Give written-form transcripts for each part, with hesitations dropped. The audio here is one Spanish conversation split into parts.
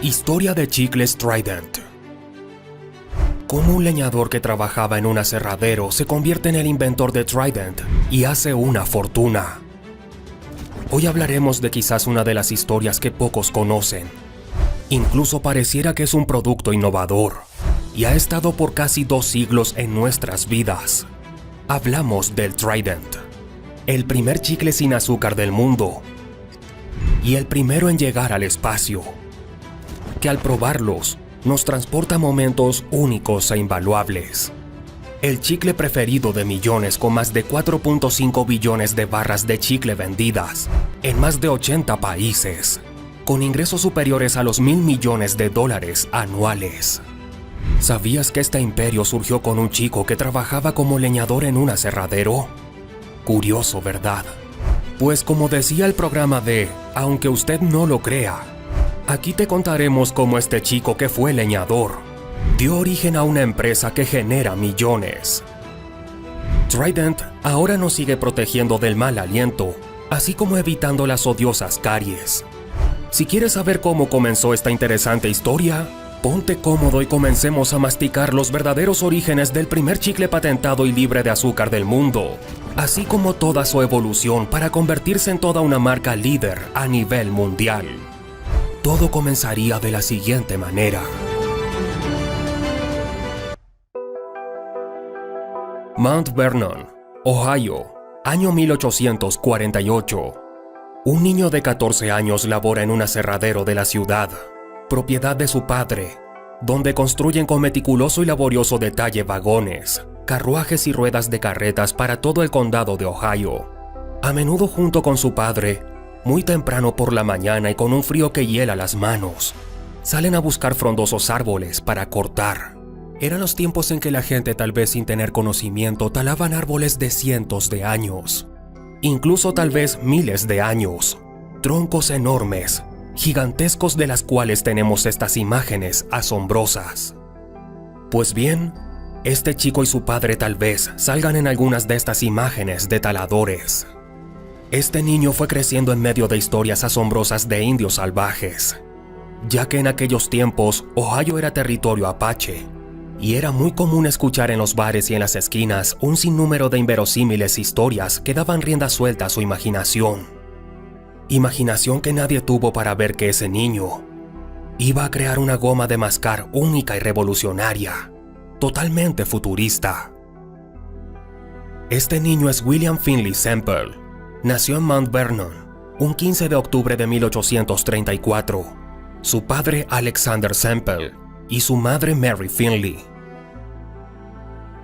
Historia de chicles Trident. Cómo un leñador que trabajaba en un aserradero se convierte en el inventor de Trident y hace una fortuna. Hoy hablaremos de quizás una de las historias que pocos conocen. Incluso pareciera que es un producto innovador y ha estado por casi 2 siglos en nuestras vidas. Hablamos del Trident, el primer chicle sin azúcar del mundo y el primero en llegar al espacio, que al probarlos nos transporta a momentos únicos e invaluables. El chicle preferido de millones, con más de 4.5 billones de barras de chicle vendidas en más de 80 países, con ingresos superiores a los $1.000 millones anuales. ¿Sabías que este imperio surgió con un chico que trabajaba como leñador en un aserradero? Curioso, ¿verdad? Pues como decía el programa de Aunque usted no lo crea, aquí te contaremos cómo este chico que fue leñador dio origen a una empresa que genera millones. Trident ahora nos sigue protegiendo del mal aliento, así como evitando las odiosas caries. Si quieres saber cómo comenzó esta interesante historia, ponte cómodo y comencemos a masticar los verdaderos orígenes del primer chicle patentado y libre de azúcar del mundo, así como toda su evolución para convertirse en toda una marca líder a nivel mundial. Todo comenzaría de la siguiente manera. Mount Vernon, Ohio, año 1848. Un niño de 14 años labora en un aserradero de la ciudad, propiedad de su padre, donde construyen con meticuloso y laborioso detalle vagones, carruajes y ruedas de carretas para todo el condado de Ohio. A menudo junto con su padre, muy temprano por la mañana y con un frío que hiela las manos, salen a buscar frondosos árboles para cortar. Eran los tiempos en que la gente, tal vez sin tener conocimiento, talaban árboles de cientos de años, incluso tal vez miles de años, troncos enormes, gigantescos, de las cuales tenemos estas imágenes asombrosas. Pues bien, este chico y su padre tal vez salgan en algunas de estas imágenes de taladores. Este niño fue creciendo en medio de historias asombrosas de indios salvajes, ya que en aquellos tiempos Ohio era territorio apache, y era muy común escuchar en los bares y en las esquinas un sinnúmero de inverosímiles historias que daban rienda suelta a su imaginación. Imaginación que nadie tuvo para ver que ese niño iba a crear una goma de mascar única y revolucionaria, totalmente futurista. Este niño es William Finley Semple. Nació en Mount Vernon, un 15 de octubre de 1834. Su padre Alexander Semple y su madre Mary Finley.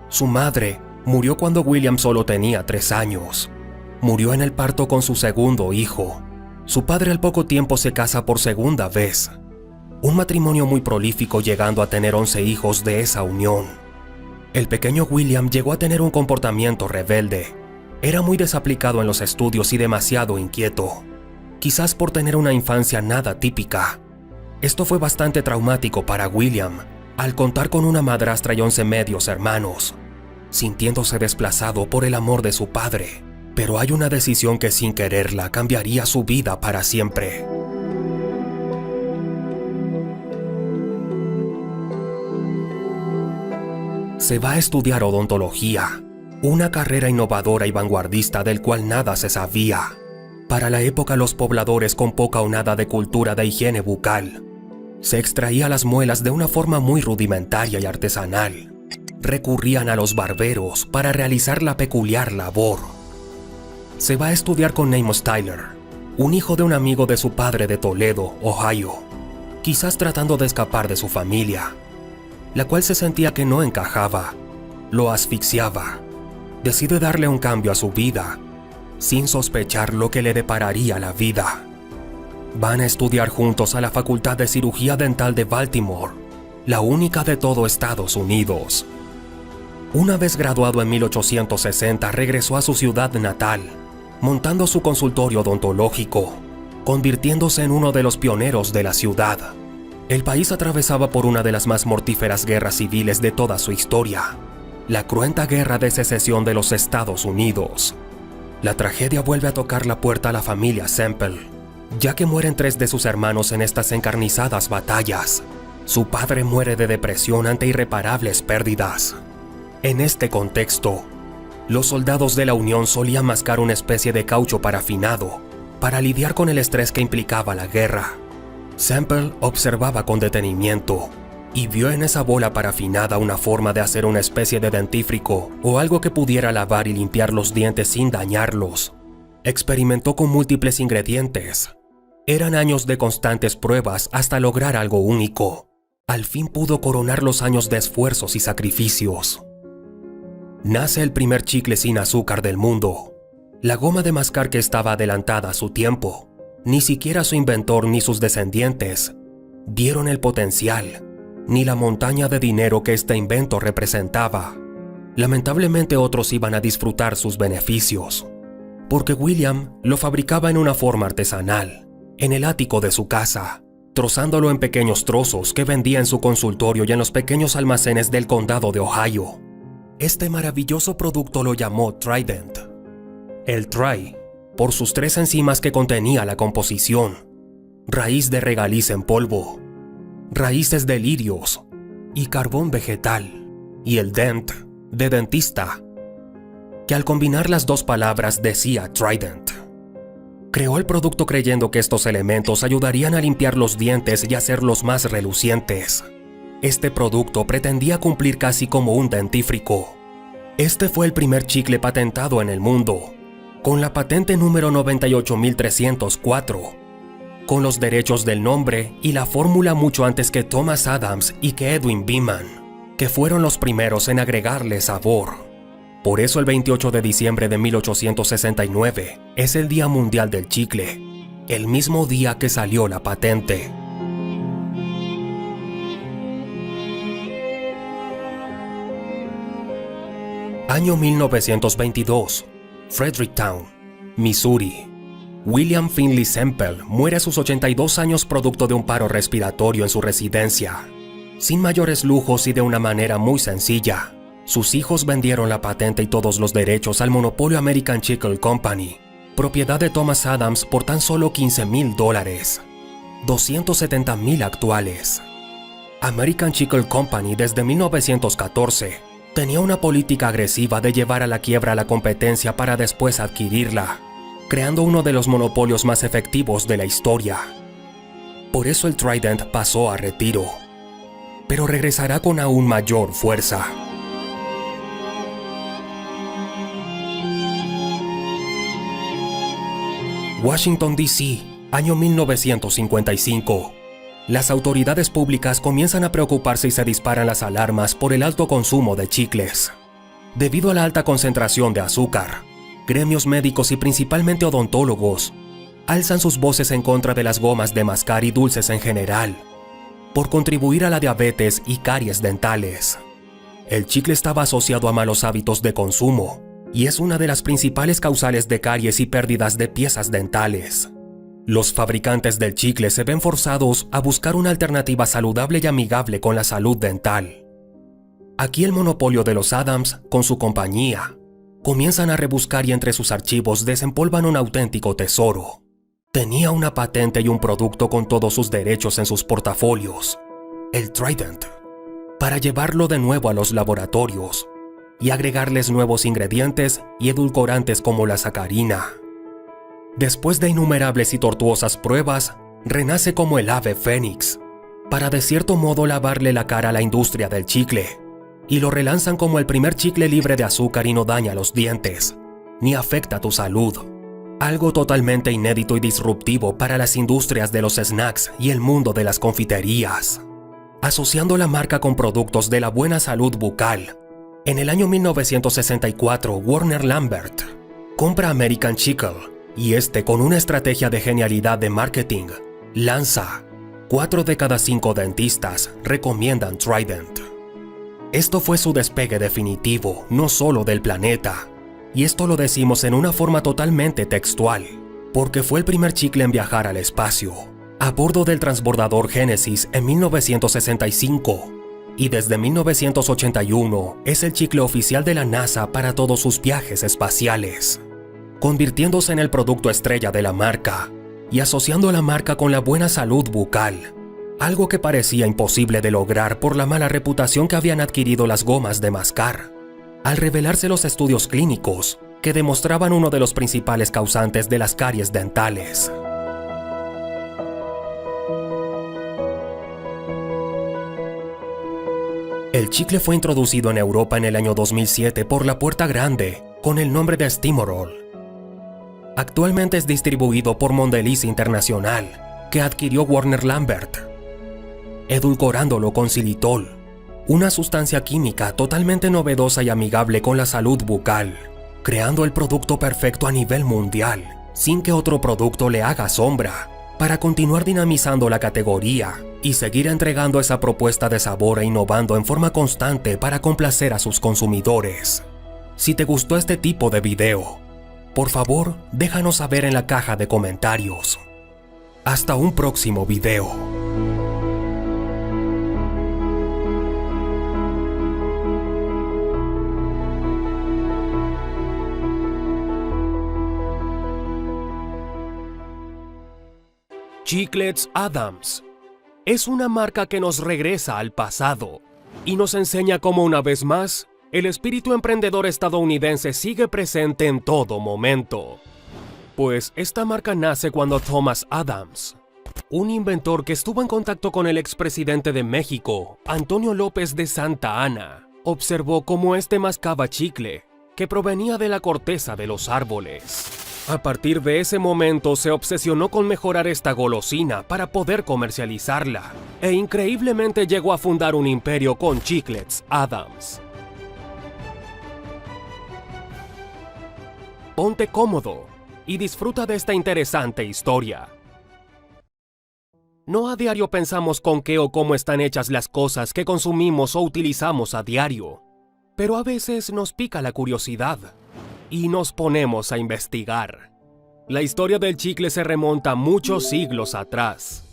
Su madre murió cuando William solo tenía 3 años. Murió en el parto con su segundo hijo. Su padre al poco tiempo se casa por segunda vez. Un matrimonio muy prolífico, llegando a tener 11 hijos de esa unión. El pequeño William llegó a tener un comportamiento rebelde. Era muy desaplicado en los estudios y demasiado inquieto, quizás por tener una infancia nada típica. Esto fue bastante traumático para William, al contar con una madrastra y 11 medios hermanos, sintiéndose desplazado por el amor de su padre. Pero hay una decisión que sin quererla cambiaría su vida para siempre. Se va a estudiar odontología, una carrera innovadora y vanguardista del cual nada se sabía. Para la época, los pobladores con poca o nada de cultura de higiene bucal se extraía las muelas de una forma muy rudimentaria y artesanal. Recurrían a los barberos para realizar la peculiar labor. Se va a estudiar con Amos Tyler, un hijo de un amigo de su padre de Toledo, Ohio, quizás tratando de escapar de su familia, la cual se sentía que no encajaba, lo asfixiaba. Decide darle un cambio a su vida, sin sospechar lo que le depararía la vida. Van a estudiar juntos a la Facultad de Cirugía Dental de Baltimore, la única de todo Estados Unidos. Una vez graduado en 1860, regresó a su ciudad natal, montando su consultorio odontológico, convirtiéndose en uno de los pioneros de la ciudad. El país atravesaba por una de las más mortíferas guerras civiles de toda su historia, la cruenta Guerra de Secesión de los Estados Unidos. La tragedia vuelve a tocar la puerta a la familia Semple, ya que mueren 3 de sus hermanos en estas encarnizadas batallas. Su padre muere de depresión ante irreparables pérdidas. En este contexto, los soldados de la Unión solían mascar una especie de caucho parafinado para lidiar con el estrés que implicaba la guerra. Semple observaba con detenimiento y vio en esa bola parafinada una forma de hacer una especie de dentífrico o algo que pudiera lavar y limpiar los dientes sin dañarlos. Experimentó con múltiples ingredientes. Eran años de constantes pruebas hasta lograr algo único. Al fin pudo coronar los años de esfuerzos y sacrificios. Nace el primer chicle sin azúcar del mundo. La goma de mascar que estaba adelantada a su tiempo. Ni siquiera su inventor ni sus descendientes dieron el potencial, ni la montaña de dinero que este invento representaba. Lamentablemente otros iban a disfrutar sus beneficios, porque William lo fabricaba en una forma artesanal, en el ático de su casa, trozándolo en pequeños trozos que vendía en su consultorio y en los pequeños almacenes del condado de Ohio. Este maravilloso producto lo llamó Trident. El Tri, por sus 3 enzimas que contenía la composición: raíz de regaliz en polvo, raíces de lirios y carbón vegetal, y el Dent, de dentista, que al combinar las 2 palabras decía Trident. Creó el producto creyendo que estos elementos ayudarían a limpiar los dientes y hacerlos más relucientes. Este producto pretendía cumplir casi como un dentífrico. Este fue el primer chicle patentado en el mundo, con la patente número 98304, con los derechos del nombre y la fórmula mucho antes que Thomas Adams y que Edwin Beeman, que fueron los primeros en agregarle sabor. Por eso el 28 de diciembre de 1869 es el Día Mundial del Chicle, el mismo día que salió la patente. Año 1922, Fredericktown, Missouri. William Finley Semple muere a sus 82 años producto de un paro respiratorio en su residencia. Sin mayores lujos y de una manera muy sencilla, sus hijos vendieron la patente y todos los derechos al monopolio American Chicle Company, propiedad de Thomas Adams, por tan solo $15,000, $270,000 actuales. American Chicle Company desde 1914 tenía una política agresiva de llevar a la quiebra a la competencia para después adquirirla, creando uno de los monopolios más efectivos de la historia. Por eso el Trident pasó a retiro, pero regresará con aún mayor fuerza. Washington, D.C., año 1955. Las autoridades públicas comienzan a preocuparse y se disparan las alarmas por el alto consumo de chicles. Debido a la alta concentración de azúcar, gremios médicos y principalmente odontólogos alzan sus voces en contra de las gomas de mascar y dulces en general, por contribuir a la diabetes y caries dentales. El chicle estaba asociado a malos hábitos de consumo y es una de las principales causales de caries y pérdidas de piezas dentales. Los fabricantes del chicle se ven forzados a buscar una alternativa saludable y amigable con la salud dental. Aquí el monopolio de los Adams, con su compañía, comienzan a rebuscar y entre sus archivos desempolvan un auténtico tesoro. Tenía una patente y un producto con todos sus derechos en sus portafolios, el Trident, para llevarlo de nuevo a los laboratorios y agregarles nuevos ingredientes y edulcorantes como la sacarina. Después de innumerables y tortuosas pruebas, renace como el ave fénix, para de cierto modo lavarle la cara a la industria del chicle, y lo relanzan como el primer chicle libre de azúcar y no daña los dientes, ni afecta tu salud. Algo totalmente inédito y disruptivo para las industrias de los snacks y el mundo de las confiterías. Asociando la marca con productos de la buena salud bucal, en el año 1964 Warner Lambert compra American Chicle, y con una estrategia de genialidad de marketing, lanza 4 de cada 5 dentistas recomiendan Trident. Esto fue su despegue definitivo, no solo del planeta, y esto lo decimos en una forma totalmente textual, porque fue el primer chicle en viajar al espacio, a bordo del transbordador Genesis en 1965, y desde 1981 es el chicle oficial de la NASA para todos sus viajes espaciales, convirtiéndose en el producto estrella de la marca, y asociando la marca con la buena salud bucal, algo que parecía imposible de lograr por la mala reputación que habían adquirido las gomas de mascar, al revelarse los estudios clínicos que demostraban uno de los principales causantes de las caries dentales. El chicle fue introducido en Europa en el año 2007 por la Puerta Grande con el nombre de Stimorol. Actualmente es distribuido por Mondelez Internacional, que adquirió Warner Lambert, edulcorándolo con xilitol, una sustancia química totalmente novedosa y amigable con la salud bucal, creando el producto perfecto a nivel mundial, sin que otro producto le haga sombra, para continuar dinamizando la categoría y seguir entregando esa propuesta de sabor e innovando en forma constante para complacer a sus consumidores. Si te gustó este tipo de video, por favor, déjanos saber en la caja de comentarios. Hasta un próximo video. Chiclets Adams es una marca que nos regresa al pasado y nos enseña cómo una vez más el espíritu emprendedor estadounidense sigue presente en todo momento. Pues esta marca nace cuando Thomas Adams, un inventor que estuvo en contacto con el expresidente de México, Antonio López de Santa Anna, observó cómo este mascaba chicle que provenía de la corteza de los árboles. A partir de ese momento se obsesionó con mejorar esta golosina para poder comercializarla, e increíblemente llegó a fundar un imperio con Chiclets Adams. Ponte cómodo y disfruta de esta interesante historia. No a diario pensamos con qué o cómo están hechas las cosas que consumimos o utilizamos a diario, pero a veces nos pica la curiosidad y nos ponemos a investigar. La historia del chicle se remonta muchos siglos atrás.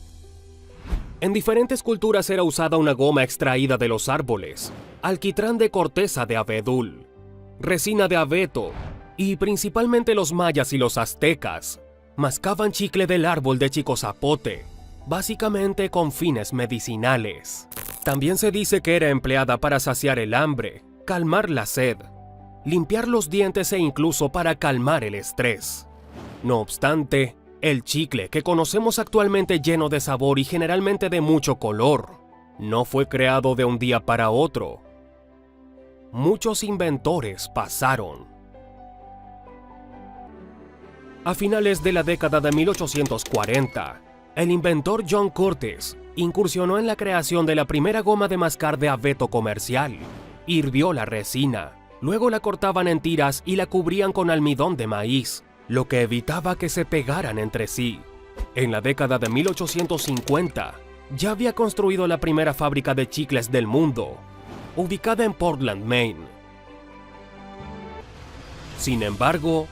En diferentes culturas era usada una goma extraída de los árboles, alquitrán de corteza de abedul, resina de abeto, y principalmente los mayas y los aztecas mascaban chicle del árbol de chicozapote, básicamente con fines medicinales. También se dice que era empleada para saciar el hambre, calmar la sed, limpiar los dientes e incluso para calmar el estrés. No obstante, el chicle que conocemos actualmente lleno de sabor y generalmente de mucho color, no fue creado de un día para otro. Muchos inventores pasaron. A finales de la década de 1840, el inventor John Curtis incursionó en la creación de la primera goma de mascar de abeto comercial. Hirvió la resina, luego la cortaban en tiras y la cubrían con almidón de maíz, lo que evitaba que se pegaran entre sí. En la década de 1850, ya había construido la primera fábrica de chicles del mundo, ubicada en Portland, Maine. Sin embargo,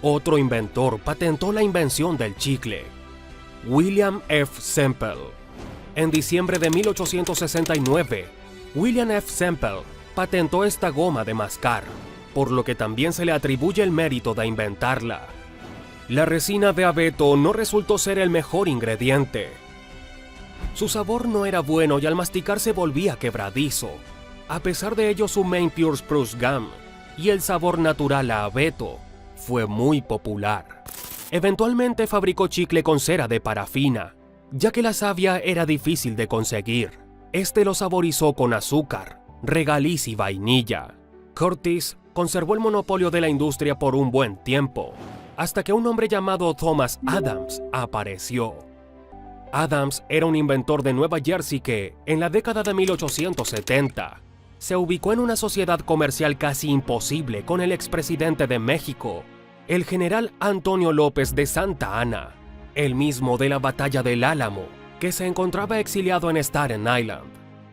otro inventor patentó la invención del chicle, William F. Semple. En diciembre de 1869, William F. Semple patentó esta goma de mascar, por lo que también se le atribuye el mérito de inventarla. La resina de abeto no resultó ser el mejor ingrediente. Su sabor no era bueno y al masticar se volvía quebradizo. A pesar de ello, su Maine Pure Spruce Gum y el sabor natural a abeto fue muy popular. Eventualmente fabricó chicle con cera de parafina, ya que la savia era difícil de conseguir. Este lo saborizó con azúcar, regaliz y vainilla. Curtis conservó el monopolio de la industria por un buen tiempo, hasta que un hombre llamado Thomas Adams apareció. Adams era un inventor de Nueva Jersey que, en la década de 1870, se ubicó en una sociedad comercial casi imposible con el expresidente de México, el general Antonio López de Santa Anna, el mismo de la Batalla del Álamo, que se encontraba exiliado en Staten Island.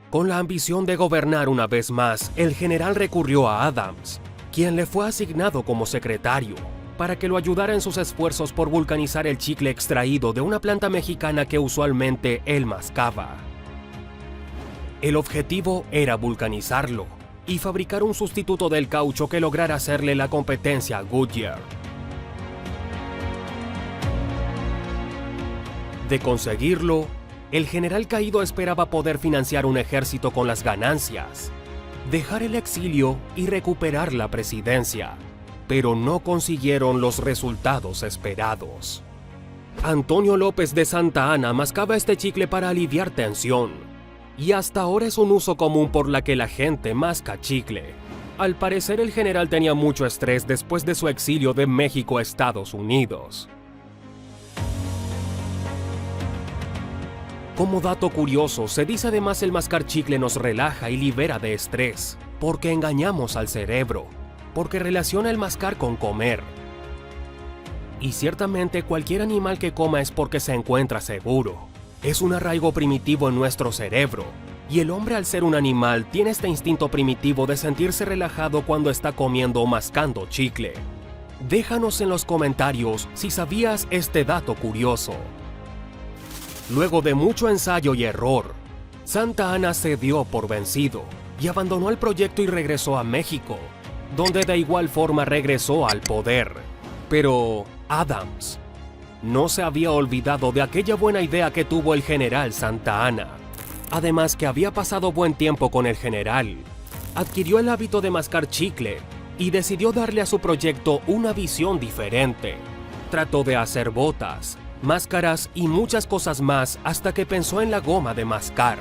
Con la ambición de gobernar una vez más, el general recurrió a Adams, quien le fue asignado como secretario, para que lo ayudara en sus esfuerzos por vulcanizar el chicle extraído de una planta mexicana que usualmente él mascaba. El objetivo era vulcanizarlo y fabricar un sustituto del caucho que lograra hacerle la competencia a Goodyear. De conseguirlo, el general caído esperaba poder financiar un ejército con las ganancias, dejar el exilio y recuperar la presidencia, pero no consiguieron los resultados esperados. Antonio López de Santa Anna mascaba este chicle para aliviar tensión, y hasta ahora es un uso común por la que la gente masca chicle. Al parecer el general tenía mucho estrés después de su exilio de México a Estados Unidos. Como dato curioso, se dice además el mascar chicle nos relaja y libera de estrés, porque engañamos al cerebro, porque relaciona el mascar con comer. Y ciertamente cualquier animal que coma es porque se encuentra seguro. Es un arraigo primitivo en nuestro cerebro, y el hombre al ser un animal tiene este instinto primitivo de sentirse relajado cuando está comiendo o mascando chicle. Déjanos en los comentarios si sabías este dato curioso. Luego de mucho ensayo y error, Santa Anna se dio por vencido y abandonó el proyecto y regresó a México, donde de igual forma regresó al poder. Pero Adams no se había olvidado de aquella buena idea que tuvo el general Santa Anna. Además que había pasado buen tiempo con el general, adquirió el hábito de mascar chicle y decidió darle a su proyecto una visión diferente. Trató de hacer botas, máscaras y muchas cosas más hasta que pensó en la goma de mascar.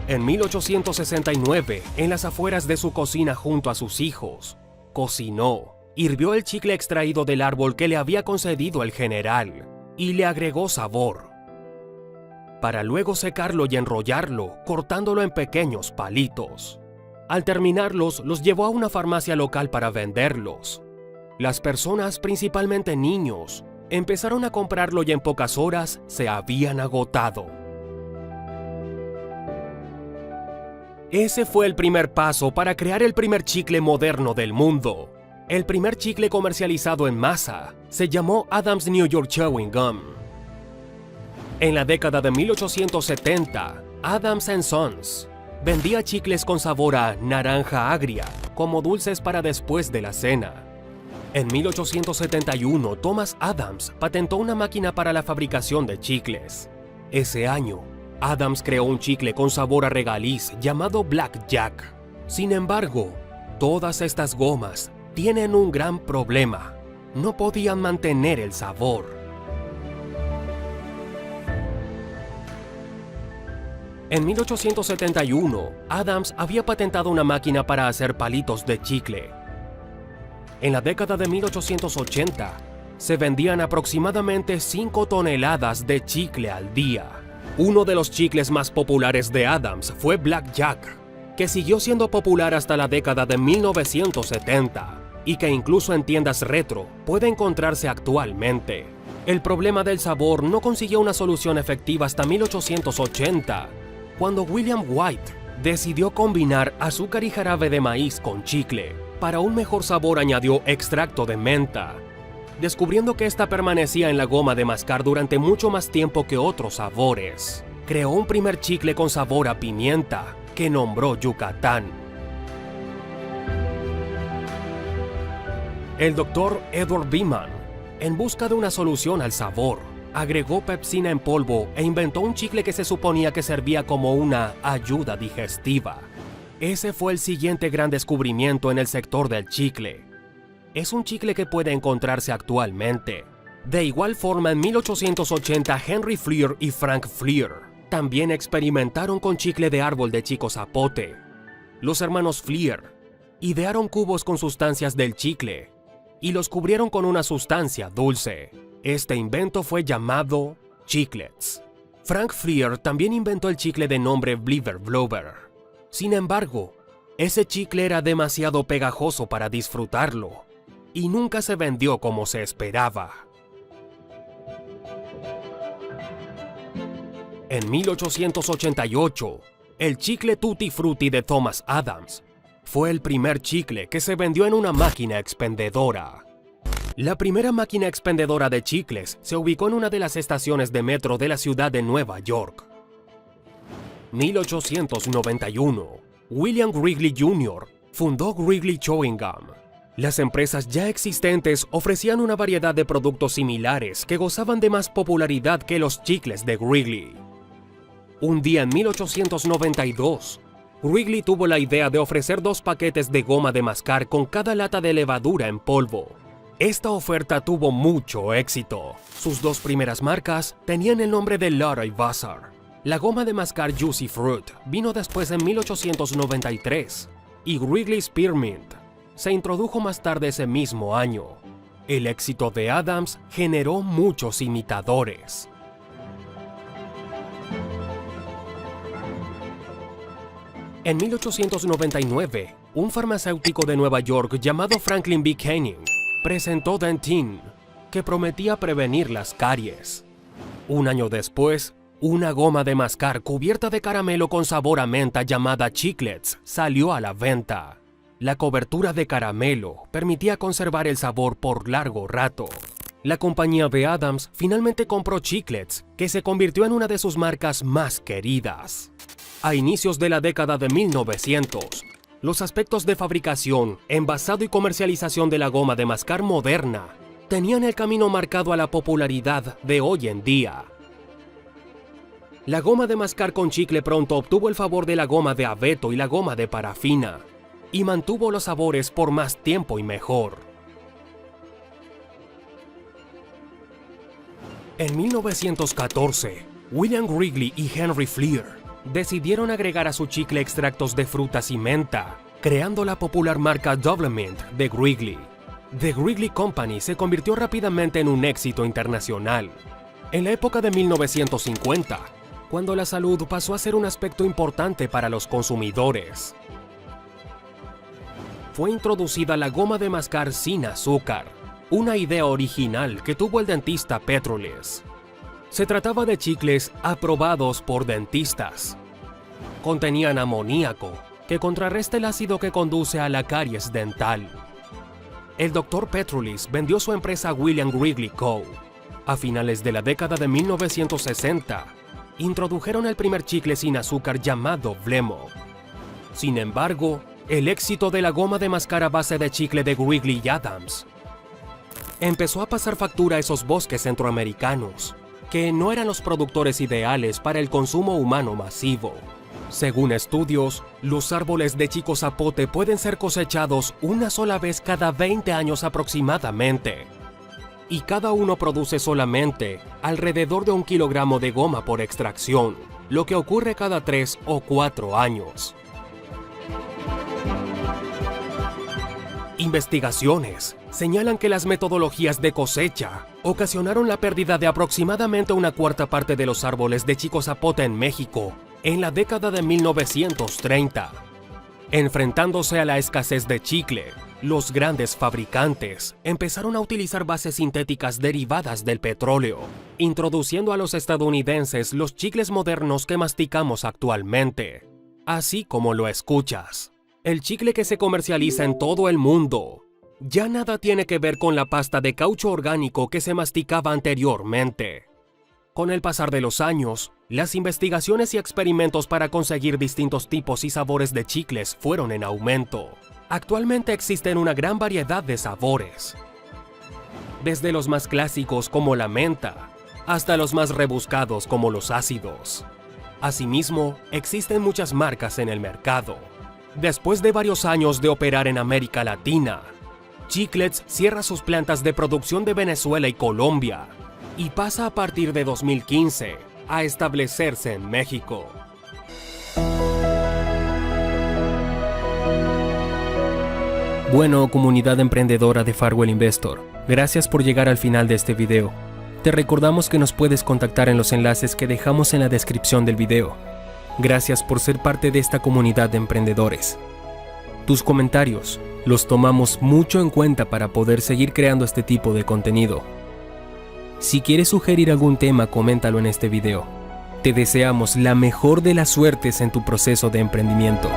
En 1869, en las afueras de su cocina junto a sus hijos, cocinó, hirvió el chicle extraído del árbol que le había concedido el general y le agregó sabor, para luego secarlo y enrollarlo, cortándolo en pequeños palitos. Al terminarlos, los llevó a una farmacia local para venderlos. Las personas, principalmente niños, empezaron a comprarlo y en pocas horas se habían agotado. Ese fue el primer paso para crear el primer chicle moderno del mundo. El primer chicle comercializado en masa se llamó Adams New York Chewing Gum. En la década de 1870, Adams & Sons vendía chicles con sabor a naranja agria, como dulces para después de la cena. En 1871, Thomas Adams patentó una máquina para la fabricación de chicles. Ese año, Adams creó un chicle con sabor a regaliz llamado Black Jack. Sin embargo, todas estas gomas tienen un gran problema: no podían mantener el sabor. En 1871, Adams había patentado una máquina para hacer palitos de chicle. En la década de 1880, se vendían aproximadamente 5 toneladas de chicle al día. Uno de los chicles más populares de Adams fue Black Jack, que siguió siendo popular hasta la década de 1970 y que incluso en tiendas retro puede encontrarse actualmente. El problema del sabor no consiguió una solución efectiva hasta 1880, cuando William White decidió combinar azúcar y jarabe de maíz con chicle. Para un mejor sabor añadió extracto de menta, descubriendo que esta permanecía en la goma de mascar durante mucho más tiempo que otros sabores. Creó un primer chicle con sabor a pimienta, que nombró Yucatán. El Dr. Edward Beeman, en busca de una solución al sabor, agregó pepsina en polvo e inventó un chicle que se suponía que servía como una ayuda digestiva. Ese fue el siguiente gran descubrimiento en el sector del chicle. Es un chicle que puede encontrarse actualmente. De igual forma, en 1880, Henry Fleer y Frank Fleer también experimentaron con chicle de árbol de chico zapote. Los hermanos Fleer idearon cubos con sustancias del chicle y los cubrieron con una sustancia dulce. Este invento fue llamado chiclets. Frank Fleer también inventó el chicle de nombre Bliver Blower. Sin embargo, ese chicle era demasiado pegajoso para disfrutarlo y nunca se vendió como se esperaba. En 1888, el chicle Tutti Frutti de Thomas Adams fue el primer chicle que se vendió en una máquina expendedora. La primera máquina expendedora de chicles se ubicó en una de las estaciones de metro de la ciudad de Nueva York. 1891, William Wrigley Jr. fundó Wrigley Chewing Gum. Las empresas ya existentes ofrecían una variedad de productos similares que gozaban de más popularidad que los chicles de Wrigley. Un día en 1892, Wrigley tuvo la idea de ofrecer 2 paquetes de goma de mascar con cada lata de levadura en polvo. Esta oferta tuvo mucho éxito. Sus 2 primeras marcas tenían el nombre de Lotta y Vassar. La goma de mascar Juicy Fruit vino después en 1893 y Wrigley Spearmint se introdujo más tarde ese mismo año. El éxito de Adams generó muchos imitadores. En 1899, un farmacéutico de Nueva York llamado Franklin Buchanan presentó Dentyne, que prometía prevenir las caries. Un año después, una goma de mascar cubierta de caramelo con sabor a menta llamada Chiclets salió a la venta. La cobertura de caramelo permitía conservar el sabor por largo rato. La compañía de Adams finalmente compró Chiclets, que se convirtió en una de sus marcas más queridas. A inicios de la década de 1900, los aspectos de fabricación, envasado y comercialización de la goma de mascar moderna tenían el camino marcado a la popularidad de hoy en día. La goma de mascar con chicle pronto obtuvo el favor de la goma de abeto y la goma de parafina, y mantuvo los sabores por más tiempo y mejor. En 1914, William Wrigley y Henry Fleer decidieron agregar a su chicle extractos de frutas y menta, creando la popular marca Double Mint de Wrigley. The Wrigley Company se convirtió rápidamente en un éxito internacional. En la época de 1950, cuando la salud pasó a ser un aspecto importante para los consumidores, fue introducida la goma de mascar sin azúcar, una idea original que tuvo el dentista Petrolis. Se trataba de chicles aprobados por dentistas. Contenían amoníaco, que contrarresta el ácido que conduce a la caries dental. El Dr. Petrolis vendió su empresa a William Wrigley Co. A finales de la década de 1960, introdujeron el primer chicle sin azúcar llamado Blemo. Sin embargo, el éxito de la goma de mascar a base de chicle de Wrigley y Adams empezó a pasar factura a esos bosques centroamericanos, que no eran los productores ideales para el consumo humano masivo. Según estudios, los árboles de chico zapote pueden ser cosechados una sola vez cada 20 años aproximadamente, y cada uno produce solamente alrededor de 1 kilogramo de goma por extracción, lo que ocurre cada 3 o 4 años. Investigaciones señalan que las metodologías de cosecha ocasionaron la pérdida de aproximadamente 1/4 parte de los árboles de chico zapote en México en la década de 1930. Enfrentándose a la escasez de chicle, los grandes fabricantes empezaron a utilizar bases sintéticas derivadas del petróleo, introduciendo a los estadounidenses los chicles modernos que masticamos actualmente. Así como lo escuchas, el chicle que se comercializa en todo el mundo ya nada tiene que ver con la pasta de caucho orgánico que se masticaba anteriormente. Con el pasar de los años, las investigaciones y experimentos para conseguir distintos tipos y sabores de chicles fueron en aumento. Actualmente existen una gran variedad de sabores, desde los más clásicos como la menta, hasta los más rebuscados como los ácidos. Asimismo, existen muchas marcas en el mercado. Después de varios años de operar en América Latina, Chiclets cierra sus plantas de producción de Venezuela y Colombia y pasa a partir de 2015 a establecerse en México. Bueno, comunidad emprendedora de Farwell Investor, gracias por llegar al final de este video. Te recordamos que nos puedes contactar en los enlaces que dejamos en la descripción del video. Gracias por ser parte de esta comunidad de emprendedores. Tus comentarios los tomamos mucho en cuenta para poder seguir creando este tipo de contenido. Si quieres sugerir algún tema, coméntalo en este video. Te deseamos la mejor de las suertes en tu proceso de emprendimiento.